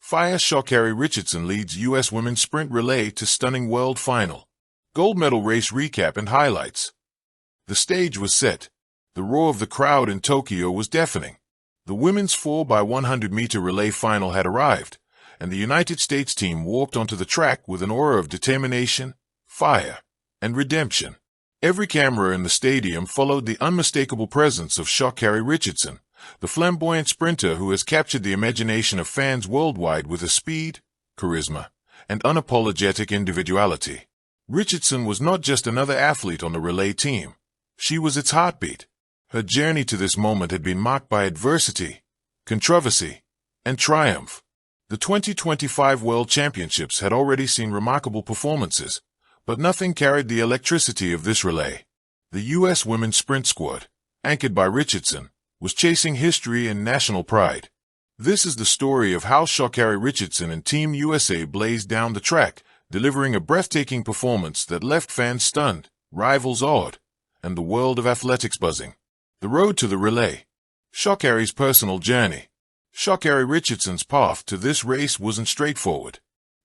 Fire Sha'Carri Richardson leads U.S. women's sprint relay to stunning world final. Gold medal race recap and highlights. The stage was set. The roar of the crowd in Tokyo was deafening. The women's 4x100-meter relay final had arrived, and the United States team walked onto the track with an aura of determination, fire, and redemption. Every camera in the stadium followed the unmistakable presence of Sha'Carri Richardson, the flamboyant sprinter who has captured the imagination of fans worldwide with her speed, charisma, and unapologetic individuality. Richardson was not just another athlete on the relay team. She was its heartbeat. Her journey to this moment had been marked by adversity, controversy, and triumph. The 2025 World Championships had already seen remarkable performances, but nothing carried the electricity of this relay. The U.S. women's sprint squad, anchored by Richardson, was chasing history and national pride. This is the story of how Sha'Carri Richardson and Team USA blazed down the track, delivering a breathtaking performance that left fans stunned, rivals awed, and the world of athletics buzzing. The road to the relay. Sha'Carri's personal journey. Sha'Carri Richardson's path to this race wasn't straightforward.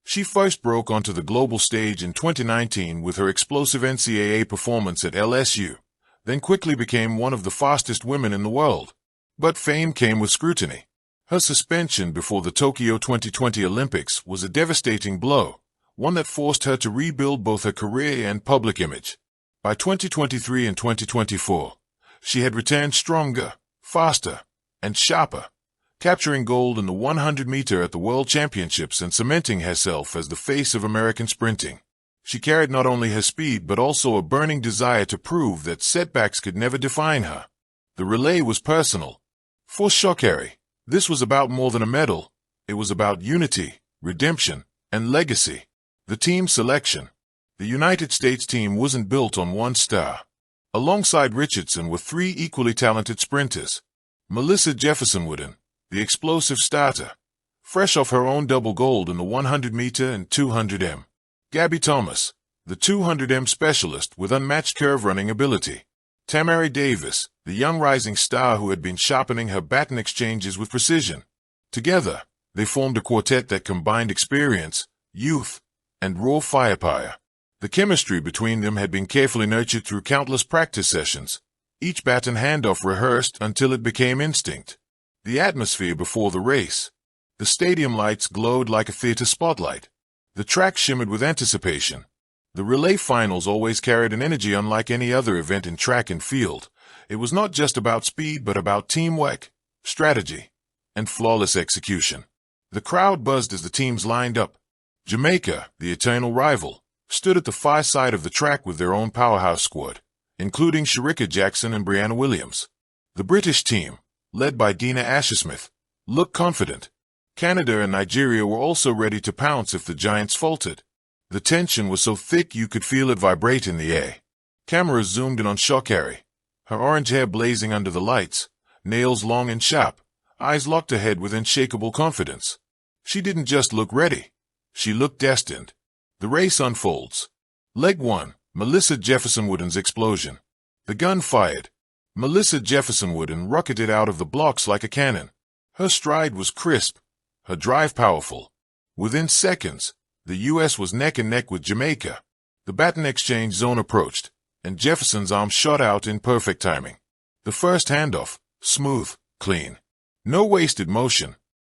She first broke onto the global stage in 2019 with her explosive NCAA performance at LSU, then quickly became one of the fastest women in the world. But fame came with scrutiny. Her suspension before the Tokyo 2020 Olympics was a devastating blow, one that forced her to rebuild both her career and public image. By 2023 and 2024, she had returned stronger, faster, and sharper, capturing gold in the 100-meter at the World Championships and cementing herself as the face of American sprinting. She carried not only her speed but also a burning desire to prove that setbacks could never define her. The relay was personal. For Sha'Carri, this was about more than a medal. It was about unity, redemption, and legacy. The team selection. The United States team wasn't built on one star. Alongside Richardson were three equally talented sprinters. Melissa Jefferson-Wooden, the explosive starter, fresh off her own double gold in the 100-meter and 200m. Gabby Thomas, the 200m specialist with unmatched curve-running ability. Tamari Davis, the young rising star who had been sharpening her baton exchanges with precision. Together, they formed a quartet that combined experience, youth, and raw firepower. The chemistry between them had been carefully nurtured through countless practice sessions, each baton handoff rehearsed until it became instinct. The atmosphere before the race. The stadium lights glowed like a theater spotlight. The track shimmered with anticipation. The relay finals always carried an energy unlike any other event in track and field. It was not just about speed but about teamwork, strategy, and flawless execution. The crowd buzzed as the teams lined up. Jamaica, the eternal rival, stood at the far side of the track with their own powerhouse squad, including Sha'Carri Jackson and Brianna Williams. The British team, led by Dina Ashersmith, looked confident. Canada and Nigeria were also ready to pounce if the Giants faltered. The tension was so thick you could feel it vibrate in the air. Cameras zoomed in on Sha'Carri, her orange hair blazing under the lights, nails long and sharp, eyes locked ahead with unshakable confidence. She didn't just look ready. She looked destined. The race unfolds. Leg 1, Melissa Jefferson-Wooden's explosion. The gun fired. Melissa Jefferson-Wooden rocketed out of the blocks like a cannon. Her stride was crisp, her drive powerful. Within seconds, the U.S. was neck and neck with Jamaica. The baton exchange zone approached, and Jefferson's arm shot out in perfect timing. The first handoff, smooth, clean. No wasted motion.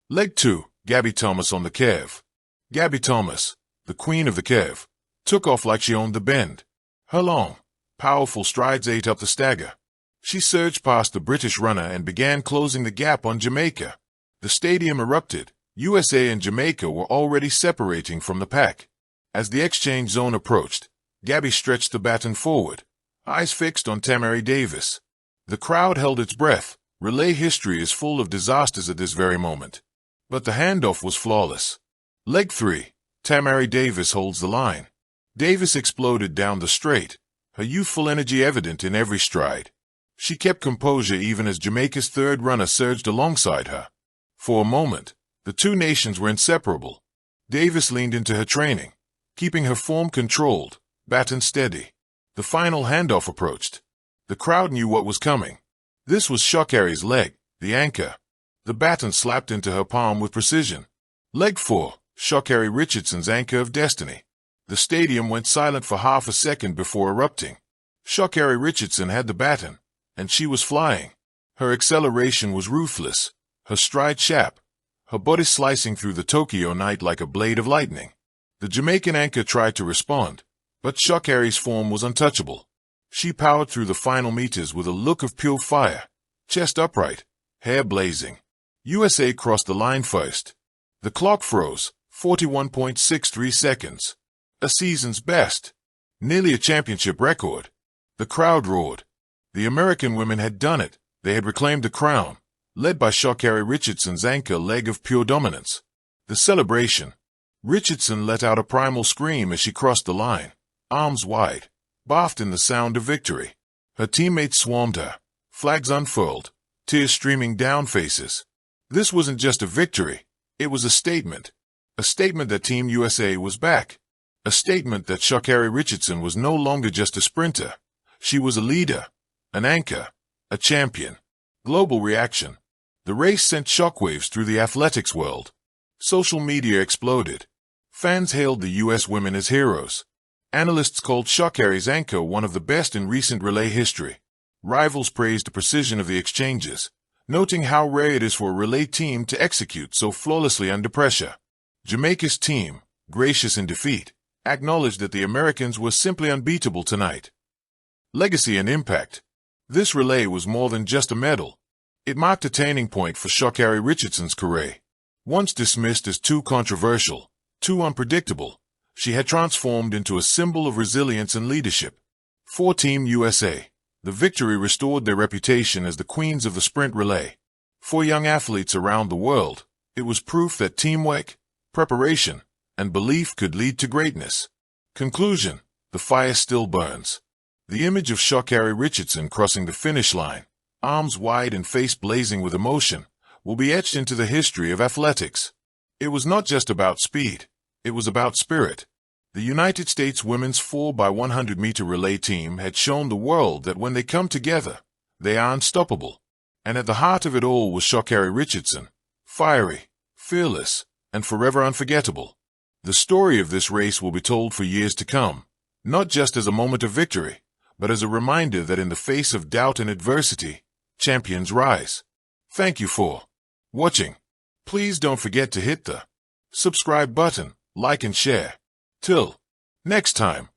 Leg 2, Gabby Thomas on the curve. Gabby Thomas, the queen of the curve, took off like she owned the bend. Her long, powerful strides ate up the stagger. She surged past the British runner and began closing the gap on Jamaica. The stadium erupted. USA and Jamaica were already separating from the pack. As the exchange zone approached, Gabby stretched the baton forward, eyes fixed on Tamari Davis. The crowd held its breath. Relay history is full of disasters at this very moment. But the handoff was flawless. Leg 3, Tamari Davis holds the line. Davis exploded down the straight, her youthful energy evident in every stride. She kept composure even as Jamaica's third runner surged alongside her. For a moment, the two nations were inseparable. Davis leaned into her training, keeping her form controlled, baton steady. The final handoff approached. The crowd knew what was coming. This was Sha'Carri's leg, the anchor. The baton slapped into her palm with precision. Leg 4, Sha'Carri Richardson's Anchor of Destiny. The stadium went silent for half a second before erupting. Sha'Carri Richardson had the baton, and she was flying. Her acceleration was ruthless, her stride sharp, her body slicing through the Tokyo night like a blade of lightning. The Jamaican anchor tried to respond, but Sha'Carri's form was untouchable. She powered through the final meters with a look of pure fire, chest upright, hair blazing. USA crossed the line first. The clock froze, 41.63 seconds. A season's best. Nearly a championship record. The crowd roared. The American women had done it. They had reclaimed the crown, led by Sha'Carri Richardson's anchor leg of pure dominance. The celebration. Richardson let out a primal scream as she crossed the line, arms wide, bathed in the sound of victory. Her teammates swarmed her, flags unfurled, tears streaming down faces. This wasn't just a victory, it was a statement. A statement that Team USA was back. A statement that Sha'Carri Richardson was no longer just a sprinter. She was a leader, an anchor, a champion. Global reaction. The race sent shockwaves through the athletics world. Social media exploded. Fans hailed the U.S. women as heroes. Analysts called Sha'Carri's anchor one of the best in recent relay history. Rivals praised the precision of the exchanges, noting how rare it is for a relay team to execute so flawlessly under pressure. Jamaica's team, gracious in defeat, acknowledged that the Americans were simply unbeatable tonight. Legacy and impact. This relay was more than just a medal. It marked a turning point for Sha'Carri Richardson's career. Once dismissed as too controversial, too unpredictable, she had transformed into a symbol of resilience and leadership. For Team USA, the victory restored their reputation as the queens of the sprint relay. For young athletes around the world, it was proof that teamwork, preparation, and belief could lead to greatness. Conclusion: the fire still burns. The image of Sha'Carri Richardson crossing the finish line, arms wide and face blazing with emotion, will be etched into the history of athletics. It was not just about speed, it was about spirit. The United States women's 4x100-meter relay team had shown the world that when they come together, they are unstoppable. And at the heart of it all was Sha'Carri Richardson, fiery, fearless, and forever unforgettable. The story of this race will be told for years to come, not just as a moment of victory, but as a reminder that in the face of doubt and adversity, champions rise. Thank you for watching. Please don't forget to hit the subscribe button, like and share. Till next time.